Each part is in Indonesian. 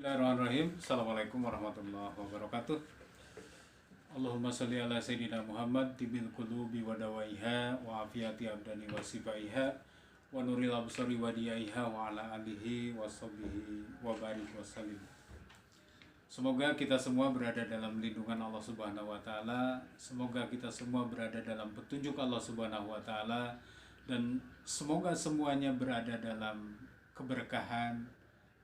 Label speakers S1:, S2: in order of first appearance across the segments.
S1: Bismillahirrahmanirrahim. Assalamualaikum warahmatullahi wabarakatuh. Allahumma sholli ala sayyidina Muhammad tibil qulubi wa dawaiha wa afiyati abdani wa sifaiha wa nuril absari wa diyaiha wa ala alihi wa sahbihi wa barik wa salim. Semoga kita semua berada dalam lindungan Allah Subhanahu wa taala. Semoga kita semua berada dalam petunjuk Allah Subhanahu wa taala dan semoga semuanya berada dalam keberkahan,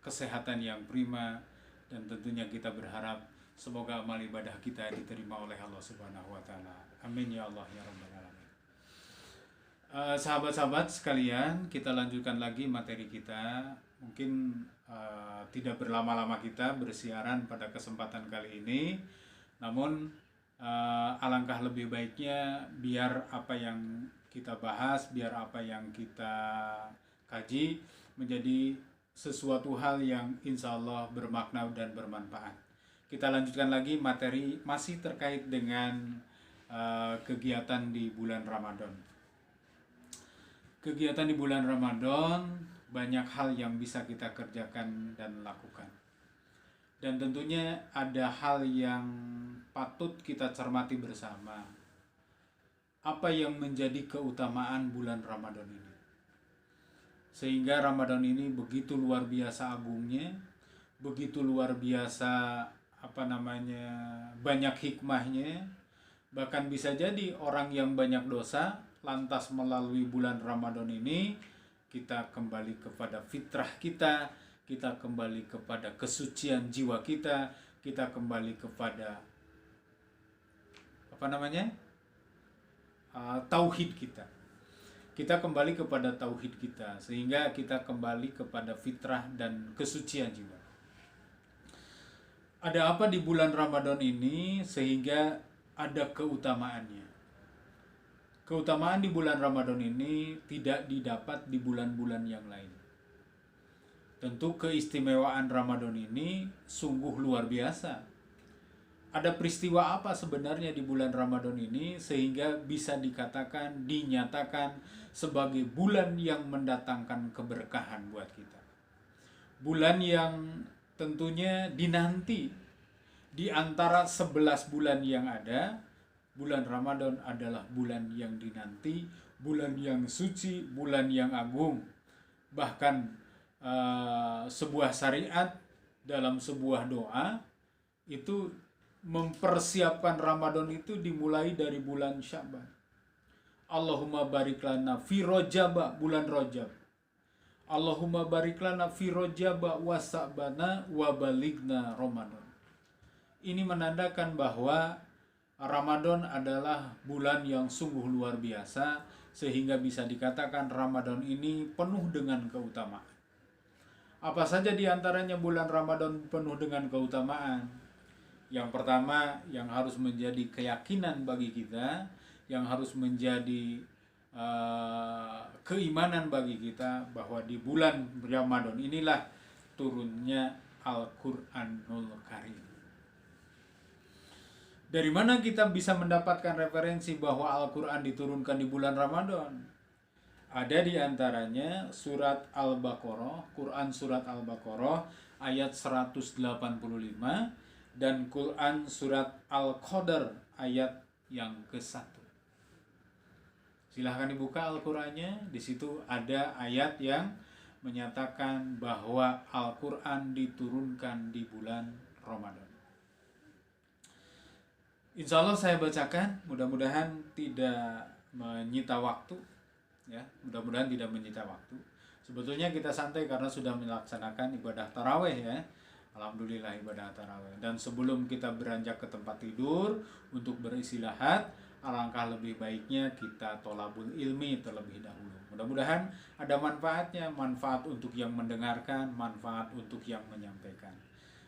S1: kesehatan yang prima, dan tentunya kita berharap semoga amal ibadah kita diterima oleh Allah Subhanahu wa taala. Amin ya Allah ya rabbal alamin. Sahabat-sahabat sekalian, kita lanjutkan lagi materi kita. Mungkin tidak berlama-lama kita bersiaran pada kesempatan kali ini. Namun alangkah lebih baiknya biar apa yang kita bahas, biar apa yang kita kaji menjadi sesuatu hal yang insya Allah bermakna dan bermanfaat. Kita lanjutkan lagi materi masih terkait dengan kegiatan di bulan Ramadan. Kegiatan di bulan Ramadan banyak hal yang bisa kita kerjakan dan lakukan. Dan tentunya ada hal yang patut kita cermati bersama. Apa yang menjadi keutamaan bulan Ramadan ini? Sehingga Ramadan ini begitu luar biasa agungnya, begitu luar biasa banyak hikmahnya. Bahkan bisa jadi orang yang banyak dosa lantas melalui bulan Ramadan ini kita kembali kepada fitrah kita, kita kembali kepada kesucian jiwa kita, kita kembali kepada tauhid kita. Kita kembali kepada tauhid kita, sehingga kita kembali kepada fitrah dan kesucian jiwa. Ada apa di bulan Ramadan ini sehingga ada keutamaannya? Keutamaan di bulan Ramadan ini tidak didapat di bulan-bulan yang lain. Tentu keistimewaan Ramadan ini sungguh luar biasa. Ada peristiwa apa sebenarnya di bulan Ramadan ini sehingga bisa dikatakan, dinyatakan sebagai bulan yang mendatangkan keberkahan buat kita. Bulan yang tentunya dinanti di antara 11 bulan yang ada. Bulan Ramadan adalah bulan yang dinanti, bulan yang suci, bulan yang agung. Bahkan sebuah syariat dalam sebuah doa itu mempersiapkan Ramadan itu dimulai dari bulan Sya'ban. Allahumma barik lana fi Rajab, bulan Rajab. Allahumma barik lana fi Rajab wa Sa'bana wa baligna Ramadan. Ini menandakan bahwa Ramadan adalah bulan yang sungguh luar biasa sehingga bisa dikatakan Ramadan ini penuh dengan keutamaan. Apa saja di antaranya bulan Ramadan penuh dengan keutamaan? Yang pertama yang harus menjadi keyakinan bagi kita, yang harus menjadi keimanan bagi kita bahwa di bulan Ramadan inilah turunnya Al-Quranul Karim. Dari mana kita bisa mendapatkan referensi bahwa Al-Quran diturunkan di bulan Ramadan? Ada di antaranya surat Al-Baqarah, Quran surat Al-Baqarah ayat 185 dan Quran surat Al-Qadr ayat yang ke-1. Silahkan dibuka Al-Qurannya. Di situ ada ayat yang menyatakan bahwa Al-Quran diturunkan di bulan Ramadan. Insya Allah saya bacakan, mudah-mudahan tidak menyita waktu. Ya, mudah-mudahan tidak menyita waktu. Sebetulnya kita santai karena sudah melaksanakan ibadah tarawih ya. Alhamdulillah ibadah tarawih. Dan sebelum kita beranjak ke tempat tidur untuk beristirahat, alangkah lebih baiknya kita tolabul ilmi terlebih dahulu. Mudah-mudahan ada manfaatnya, manfaat untuk yang mendengarkan, manfaat untuk yang menyampaikan.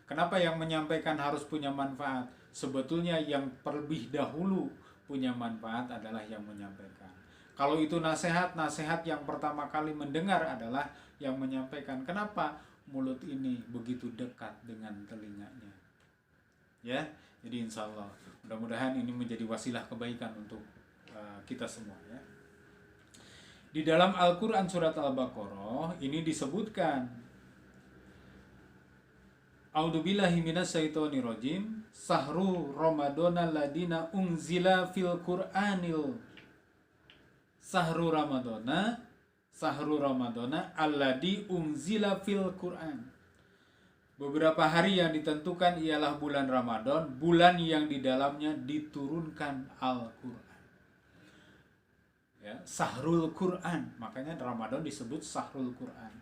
S1: Kenapa yang menyampaikan harus punya manfaat? Sebetulnya yang terlebih dahulu punya manfaat adalah yang menyampaikan. Kalau itu nasihat yang pertama kali mendengar adalah yang menyampaikan. Kenapa? Mulut ini begitu dekat dengan telinganya. Ya, jadi insya Allah mudah-mudahan ini menjadi wasilah kebaikan untuk kita semua ya. Di dalam Al-Quran surat Al-Baqarah ini disebutkan A'udzubillahi minasyaitonirrajim. Sahru Ramadana ladina unzila fil Qur'anil. Sahru Ramadana alladhi unzila fil Qur'an. Beberapa hari yang ditentukan ialah bulan Ramadan, bulan yang di dalamnya diturunkan Al-Qur'an. Ya, Sahrul Qur'an, makanya Ramadan disebut Sahrul Qur'an.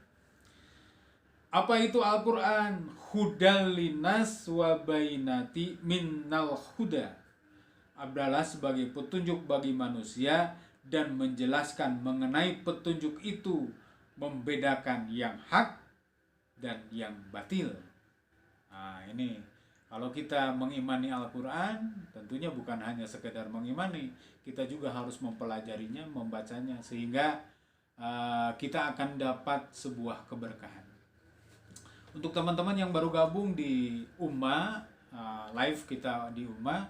S1: Apa itu Al-Qur'an? Hudal linas wa bainati minnal huda. Adalah sebagai petunjuk bagi manusia dan menjelaskan mengenai petunjuk itu, membedakan yang hak dan yang batil. Nah, ini kalau kita mengimani Al-Qur'an, tentunya bukan hanya sekedar mengimani, kita juga harus mempelajarinya, membacanya, sehingga kita akan dapat sebuah keberkahan. Untuk teman-teman yang baru gabung di Umma, live kita di Umma,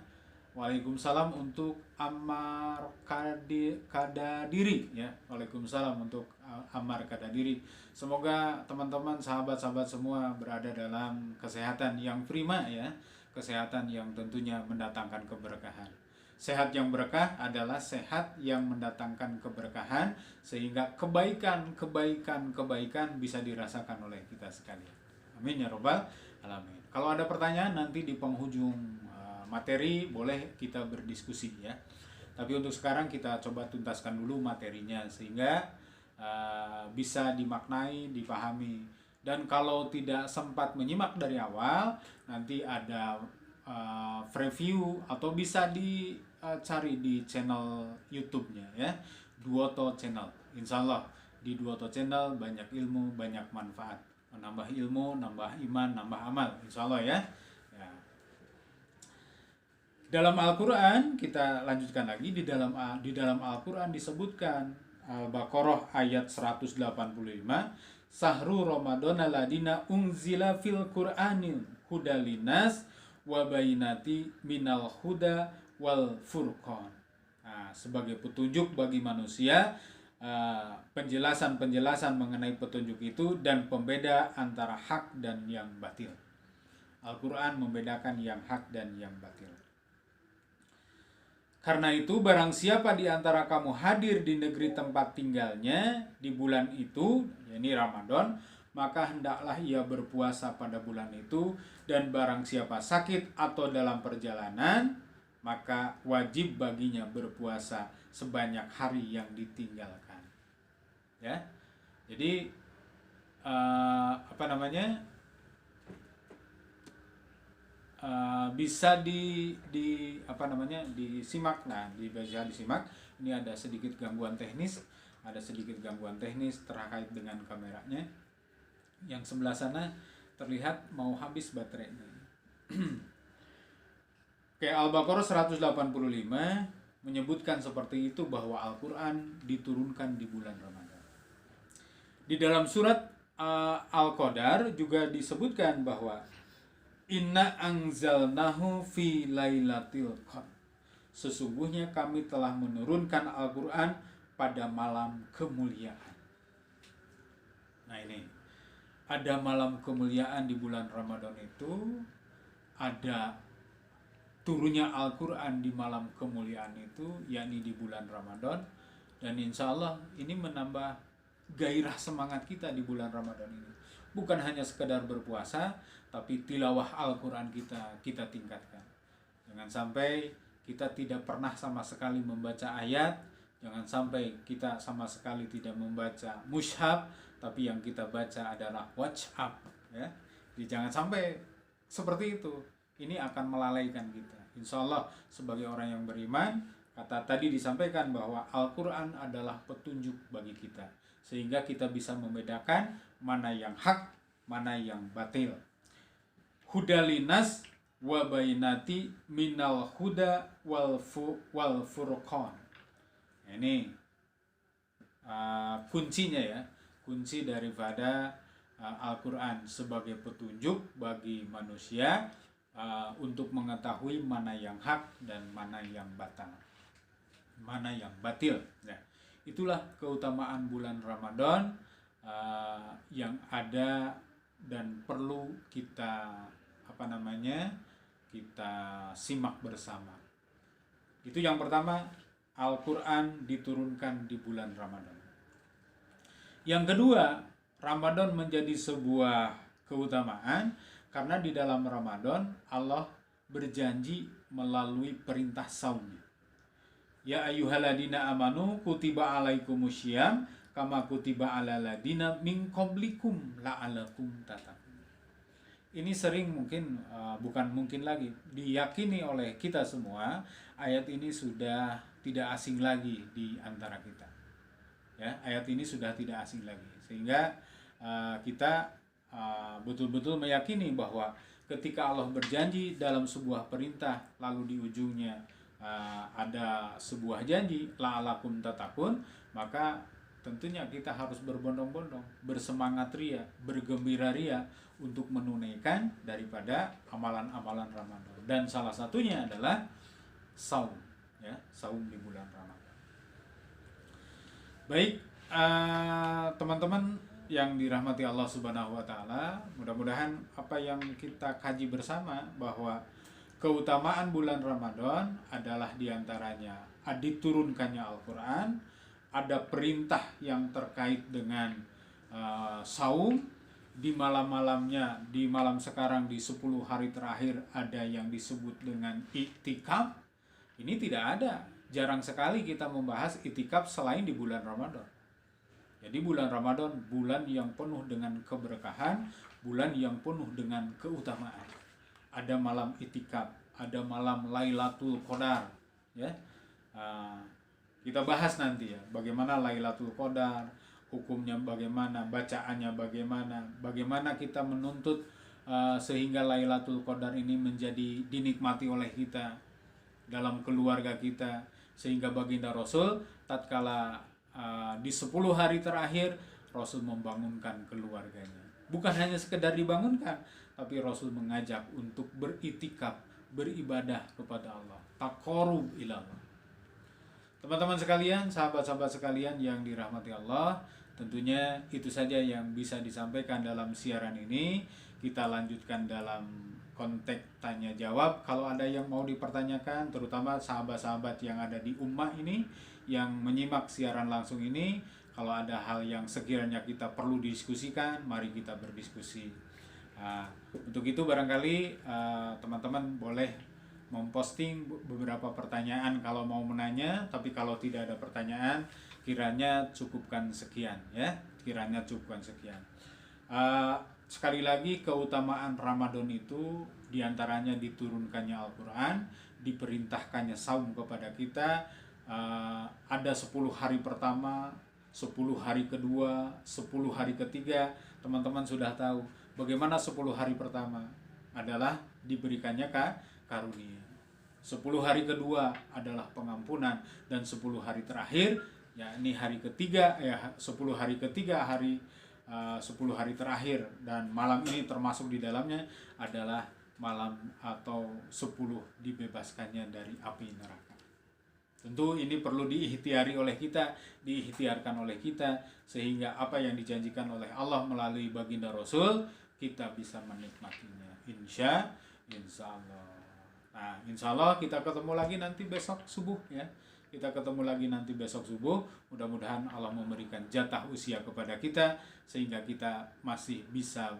S1: waalaikumsalam untuk Ammar Kadadiri ya. Waalaikumsalam untuk Ammar Kadadiri. Semoga teman-teman, sahabat-sahabat semua berada dalam kesehatan yang prima ya. Kesehatan yang tentunya mendatangkan keberkahan. Sehat yang berkah adalah sehat yang mendatangkan keberkahan, sehingga kebaikan bisa dirasakan oleh kita sekalian. Amin ya robbal alamin. Kalau ada pertanyaan nanti di penghujung materi boleh kita berdiskusi ya. Tapi untuk sekarang kita coba tuntaskan dulu materinya sehingga bisa dimaknai, dipahami. Dan kalau tidak sempat menyimak dari awal, nanti ada preview atau bisa dicari di channel YouTube-nya ya, Duoto Channel. Insya Allah di Duoto Channel banyak ilmu, banyak manfaat, menambah ilmu, nambah iman, nambah amal, insya Allah ya. Dalam Al-Quran kita lanjutkan lagi, di dalam Al-Quran disebutkan Al-Baqarah ayat 185, Sahru Ramadana ladina unzila fil Qur'anil hudalinas wa bainati minal huda wal furqan. Nah, sebagai petunjuk bagi manusia, penjelasan mengenai petunjuk itu dan pembeda antara hak dan yang batil. Al-Quran membedakan yang hak dan yang batil. Karena itu barang siapa di antara kamu hadir di negeri tempat tinggalnya di bulan itu, yakni Ramadan, maka hendaklah ia berpuasa pada bulan itu, dan barang siapa sakit atau dalam perjalanan, maka wajib baginya berpuasa sebanyak hari yang ditinggalkan. Ya. Jadi bisa disimak. Nah, bisa disimak. Ini ada sedikit gangguan teknis, terkait dengan kameranya. Yang sebelah sana terlihat mau habis baterainya. Kayak Al-Baqarah 185 menyebutkan seperti itu, bahwa Al-Quran diturunkan di bulan Ramadan. Di dalam surat Al-Qadar juga disebutkan bahwa Inna anzalnahu fi lailatul qadar. Sesungguhnya kami telah menurunkan Al-Quran pada malam kemuliaan. Nah, ini ada malam kemuliaan di bulan Ramadan itu, ada turunnya Al-Quran di malam kemuliaan itu, yakni di bulan Ramadan. Dan insya Allah ini menambah gairah semangat kita di bulan Ramadan ini. Bukan hanya sekedar berpuasa, tapi tilawah Al-Quran kita tingkatkan. Jangan sampai kita tidak pernah sama sekali membaca ayat, jangan sampai kita sama sekali tidak membaca mushaf, tapi yang kita baca adalah WhatsApp ya. Jadi jangan sampai seperti itu. Ini akan melalaikan kita. Insya Allah sebagai orang yang beriman, kata tadi disampaikan bahwa Al-Quran adalah petunjuk bagi kita, sehingga kita bisa membedakan mana yang hak, mana yang batil. Hudalinas wa bainati minal huda wal furqan. Ini kuncinya ya, kunci daripada Al-Quran sebagai petunjuk bagi manusia untuk mengetahui mana yang hak dan mana yang batil. Nah, itulah keutamaan bulan Ramadan yang ada dan perlu kita kita simak bersama. Itu yang pertama, Al-Quran diturunkan di bulan Ramadan. Yang kedua, Ramadan menjadi sebuah keutamaan karena di dalam Ramadan Allah berjanji melalui perintah saumnya. Ya ayyuhalladzina amanu kutiba alaikumusyyam kama kutiba alal ladzina min qablikum la'allakum tattaqun. Ini sering bukan mungkin lagi diyakini oleh kita semua, ayat ini sudah tidak asing lagi di antara kita. Ya, ayat ini sudah tidak asing lagi, sehingga kita betul-betul meyakini bahwa ketika Allah berjanji dalam sebuah perintah, lalu di ujungnya ada sebuah janji la'alakum tattaqun, maka tentunya kita harus berbondong-bondong, bersemangat ria, bergembira ria untuk menunaikan daripada amalan-amalan Ramadan. Dan salah satunya adalah saum, ya, saum di bulan Ramadan. Baik, teman-teman yang dirahmati Allah Subhanahu wa taala, mudah-mudahan apa yang kita kaji bersama bahwa keutamaan bulan Ramadan adalah diantaranya diturunkannya Al-Quran, ada perintah yang terkait dengan saum, di malam-malamnya, di malam sekarang di 10 hari terakhir ada yang disebut dengan iktikaf. Ini tidak ada, jarang sekali kita membahas iktikaf selain di bulan Ramadan. Jadi bulan Ramadan bulan yang penuh dengan keberkahan, bulan yang penuh dengan keutamaan. Ada malam iktikaf, ada malam Lailatul Qadar, ya. Kita bahas nanti ya, bagaimana Lailatul Qadar, hukumnya bagaimana, bacaannya bagaimana kita menuntut sehingga Lailatul Qadar ini menjadi dinikmati oleh kita dalam keluarga kita, sehingga baginda Rasul tatkala di 10 hari terakhir Rasul membangunkan keluarganya. Bukan hanya sekedar dibangunkan, tapi Rasul mengajak untuk beriktikaf, beribadah kepada Allah, taqarrub ila Allah. Teman-teman sekalian, sahabat-sahabat sekalian yang dirahmati Allah, tentunya itu saja yang bisa disampaikan dalam siaran ini. Kita lanjutkan dalam konteks tanya jawab. Kalau ada yang mau dipertanyakan, terutama sahabat-sahabat yang ada di ummah ini yang menyimak siaran langsung ini, kalau ada hal yang sekiranya kita perlu diskusikan, mari kita berdiskusi. Untuk itu barangkali teman-teman boleh memposting beberapa pertanyaan kalau mau menanya, tapi kalau tidak ada pertanyaan, kiranya cukupkan sekian, ya. Kiranya cukupkan sekian. Sekali lagi, keutamaan Ramadan itu diantaranya diturunkannya Al-Quran, diperintahkannya saum kepada kita. Ada 10 hari pertama, 10 hari kedua, 10 hari ketiga. Teman-teman sudah tahu bagaimana 10 hari pertama adalah diberikannya karunia. 10 hari kedua adalah pengampunan, dan 10 hari terakhir, yakni hari ketiga, 10 hari ketiga, 10 hari terakhir, dan malam ini termasuk di dalamnya adalah malam atau 10 dibebaskannya dari api neraka. Tentu ini perlu diikhtiari oleh kita, diikhtiarkan oleh kita, sehingga apa yang dijanjikan oleh Allah melalui baginda Rasul, kita bisa menikmatinya. Insya Allah. Nah, insya Allah kita ketemu lagi nanti besok subuh, ya. Kita ketemu lagi nanti besok subuh. Mudah-mudahan Allah memberikan jatah usia kepada kita sehingga kita masih bisa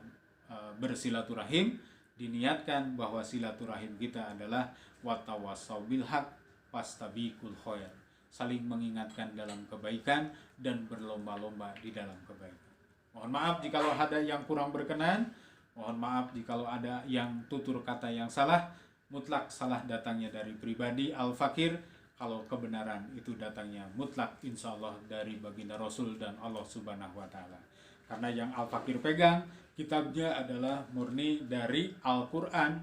S1: bersilaturahim. Diniatkan bahwa silaturahim kita adalah watawassaw bil haq wastabiqul khair. Saling mengingatkan dalam kebaikan dan berlomba-lomba di dalam kebaikan. Mohon maaf jikalau ada yang kurang berkenan. Mohon maaf jikalau ada yang tutur kata yang salah. Mutlak salah datangnya dari pribadi Al-Fakir. Kalau kebenaran itu datangnya mutlak insya Allah dari baginda Rasul dan Allah Subhanahu wa ta'ala. Karena yang Al-Fakir pegang kitabnya adalah murni dari Al-Quran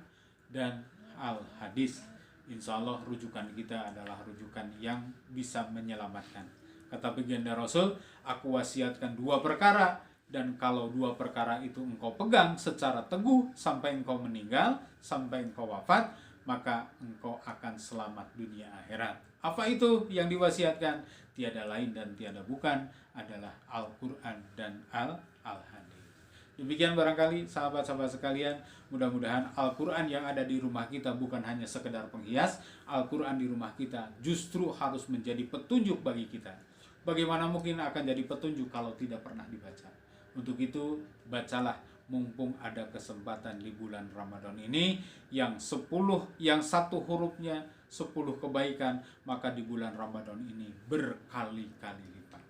S1: dan Al-Hadis. Insya Allah rujukan kita adalah rujukan yang bisa menyelamatkan. Kata baginda Rasul, aku wasiatkan 2 perkara, dan kalau 2 perkara itu engkau pegang secara teguh sampai engkau meninggal, sampai engkau wafat, maka engkau akan selamat dunia akhirat. Apa itu yang diwasiatkan? Tiada lain dan tiada bukan adalah Al-Quran dan Al-Hadis. Demikian barangkali sahabat-sahabat sekalian, mudah-mudahan Al-Quran yang ada di rumah kita bukan hanya sekedar penghias. Al-Quran di rumah kita justru harus menjadi petunjuk bagi kita. Bagaimana mungkin akan jadi petunjuk kalau tidak pernah dibaca? Untuk itu, bacalah mumpung ada kesempatan di bulan Ramadan ini yang satu hurufnya 10 kebaikan, maka di bulan Ramadan ini berkali-kali lipat.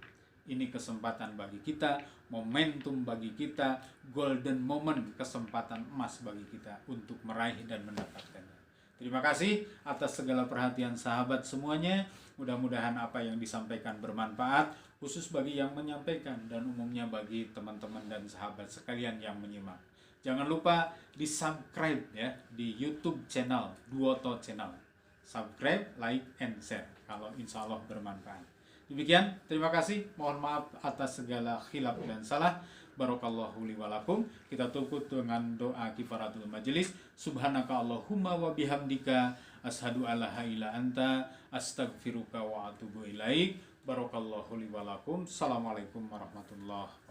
S1: Ini kesempatan bagi kita, momentum bagi kita, golden moment, kesempatan emas bagi kita untuk meraih dan mendapatkannya. Terima kasih atas segala perhatian sahabat semuanya. Mudah-mudahan apa yang disampaikan bermanfaat, khusus bagi yang menyampaikan dan umumnya bagi teman-teman dan sahabat sekalian yang menyimak. Jangan lupa di subscribe ya di YouTube channel Duoto Channel. Subscribe, like, and share kalau insya Allah bermanfaat. Demikian, terima kasih. Mohon maaf atas segala khilaf dan salah. Barakallahu li walakum. Kita tutup dengan doa kifaratul majelis. Subhanaka Allahumma wa bihamdika ashadu alla ila anta astaghfiruka wa atubu ilaik. Barakallahu li walakum. Assalamualaikum warahmatullahi wabarakatuh.